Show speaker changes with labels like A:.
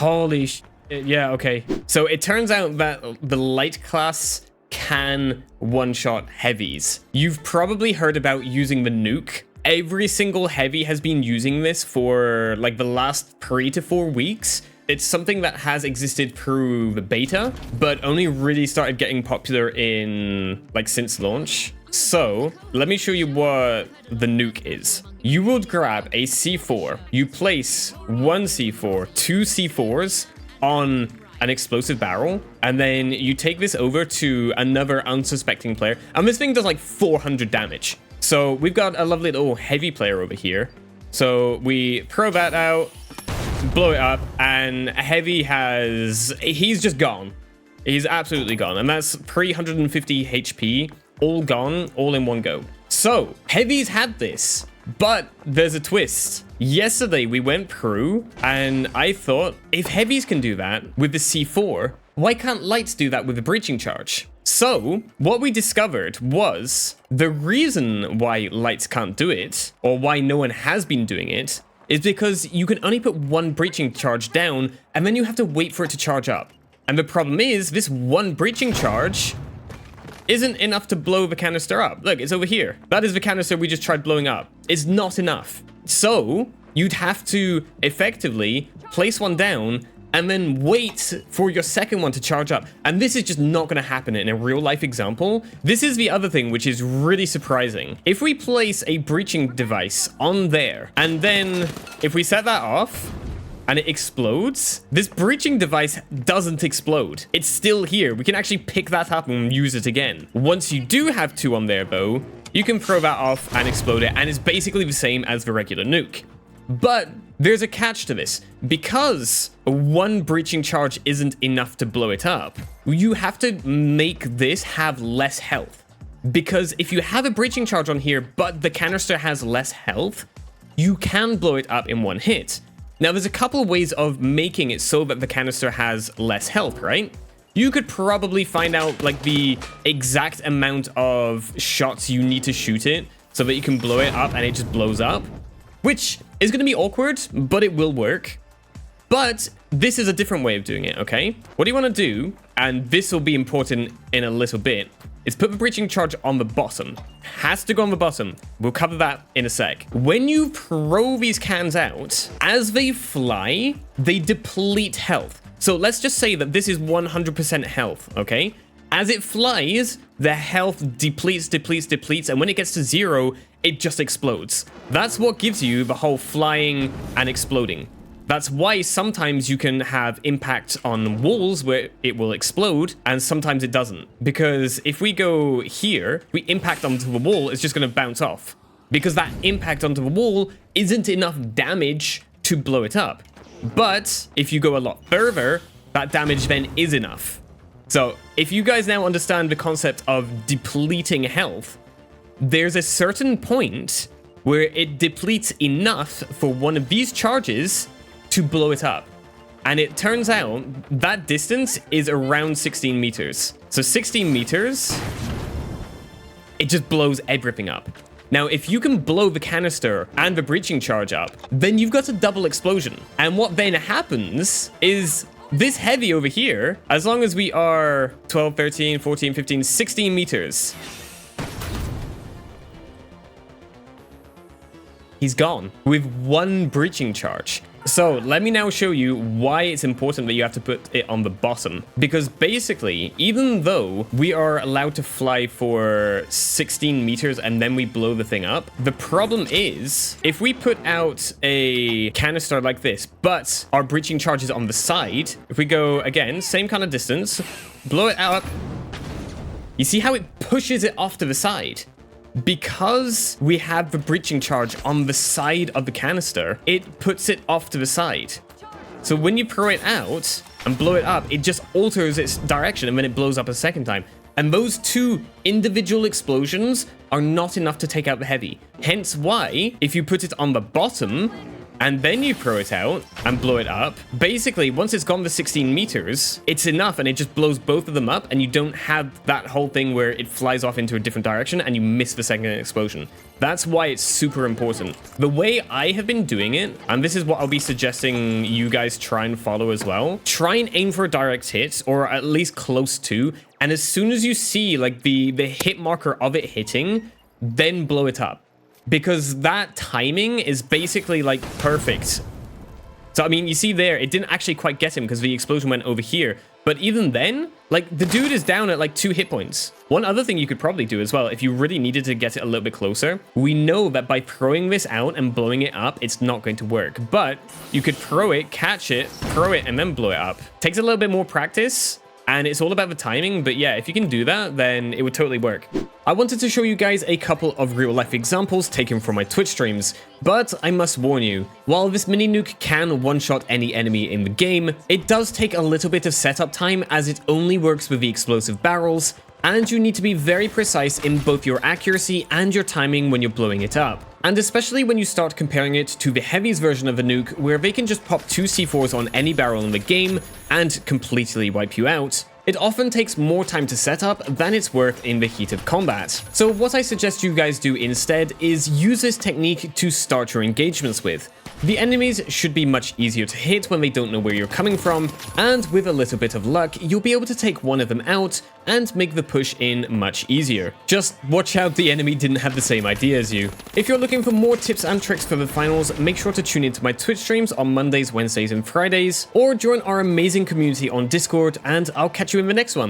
A: Holy sh... Yeah, okay. So it turns out that the light class can one-shot heavies. You've probably heard about using the nuke. Every single heavy has been using this for like the last 3 to 4 weeks. It's something that has existed through the beta, but only really started getting popular in like since launch. So let me show you what the nuke is. You would grab a C4, you place one C4, 2 C4s on an explosive barrel, and then you take this over to another unsuspecting player, and this thing does like 400 damage. So we've got a lovely little heavy player over here. So we throw that out, blow it up, and heavy he's just gone. He's absolutely gone, and that's 350 HP, all gone, all in one go. So heavies had this, but there's a twist. Yesterday we went through and I thought, if heavies can do that with the C4, why can't lights do that with the breaching charge? So what we discovered was the reason why lights can't do it, or why no one has been doing it, is because you can only put one breaching charge down and then you have to wait for it to charge up. And the problem is this one breaching charge isn't enough to blow the canister up. Look, it's over here. That is the canister we just tried blowing up. It's not enough. So you'd have to effectively place one down and then wait for your second one to charge up. And this is just not going to happen in a real life example. This is the other thing which is really surprising. If we place a breaching device on there, and then if we set that off and it explodes, this breaching device doesn't explode. It's still here. We can actually pick that up and use it again. Once you do have 2 on there though, you can throw that off and explode it, and it's basically the same as the regular nuke. But there's a catch to this. Because one breaching charge isn't enough to blow it up, you have to make this have less health. Because if you have a breaching charge on here, but the canister has less health, you can blow it up in one hit. Now, there's a couple of ways of making it so that the canister has less health, right? You could probably find out like the exact amount of shots you need to shoot it so that you can blow it up and it just blows up, which is going to be awkward, but it will work. But this is a different way of doing it, okay? What do you want to do, and this will be important in a little bit, is put the breaching charge on the bottom. Has to go on the bottom. We'll cover that in a sec. When you throw these cans out, as they fly, they deplete health. So let's just say that this is 100% health, okay? As it flies, the health depletes, and when it gets to 0, it just explodes. That's what gives you the whole flying and exploding. That's why sometimes you can have impact on walls where it will explode, and sometimes it doesn't. Because if we go here, we impact onto the wall, it's just going to bounce off. Because that impact onto the wall isn't enough damage to blow it up. But if you go a lot further, that damage then is enough. So if you guys now understand the concept of depleting health, there's a certain point where it depletes enough for one of these charges to blow it up. And it turns out that distance is around 16 meters. So 16 meters, it just blows everything up. Now, if you can blow the canister and the breaching charge up, then you've got a double explosion. And what then happens is this heavy over here, as long as we are 12, 13, 14, 15, 16 meters, he's gone with one breaching charge. So let me now show you why it's important that you have to put it on the bottom. Because basically, even though we are allowed to fly for 16 meters and then we blow the thing up, the problem is if we put out a canister like this, but our breaching charge is on the side, if we go again, same kind of distance, blow it out, you see how it pushes it off to the side? Because we have the breaching charge on the side of the canister, it puts it off to the side. So when you throw it out and blow it up, it just alters its direction and then it blows up a second time. And those two individual explosions are not enough to take out the heavy. Hence why, if you put it on the bottom and then you throw it out and blow it up, basically, once it's gone the 16 meters, it's enough and it just blows both of them up and you don't have that whole thing where it flies off into a different direction and you miss the second explosion. That's why it's super important. The way I have been doing it, and this is what I'll be suggesting you guys try and follow as well, try and aim for a direct hit, or at least close to, and as soon as you see like the hit marker of it hitting, then blow it up. Because that timing is basically like perfect. So, I mean, you see there, it didn't actually quite get him because the explosion went over here. But even then, like, the dude is down at, like, 2 hit points. One other thing you could probably do as well, if you really needed to get it a little bit closer, we know that by throwing this out and blowing it up, it's not going to work. But you could throw it, catch it, throw it, and then blow it up. Takes a little bit more practice, and it's all about the timing. But yeah, if you can do that, then it would totally work. I wanted to show you guys a couple of real-life examples taken from my Twitch streams, but I must warn you, while this mini nuke can one-shot any enemy in the game, it does take a little bit of setup time as it only works with the explosive barrels, and you need to be very precise in both your accuracy and your timing when you're blowing it up. And especially when you start comparing it to the heavies version of the nuke, where they can just pop 2 C4s on any barrel in the game and completely wipe you out, it often takes more time to set up than it's worth in the heat of combat. So what I suggest you guys do instead is use this technique to start your engagements with. The enemies should be much easier to hit when they don't know where you're coming from, and with a little bit of luck, you'll be able to take one of them out and make the push in much easier. Just watch out the enemy didn't have the same idea as you. If you're looking for more tips and tricks for the finals, make sure to tune into my Twitch streams on Mondays, Wednesdays, and Fridays, or join our amazing community on Discord, and I'll catch you in the next one.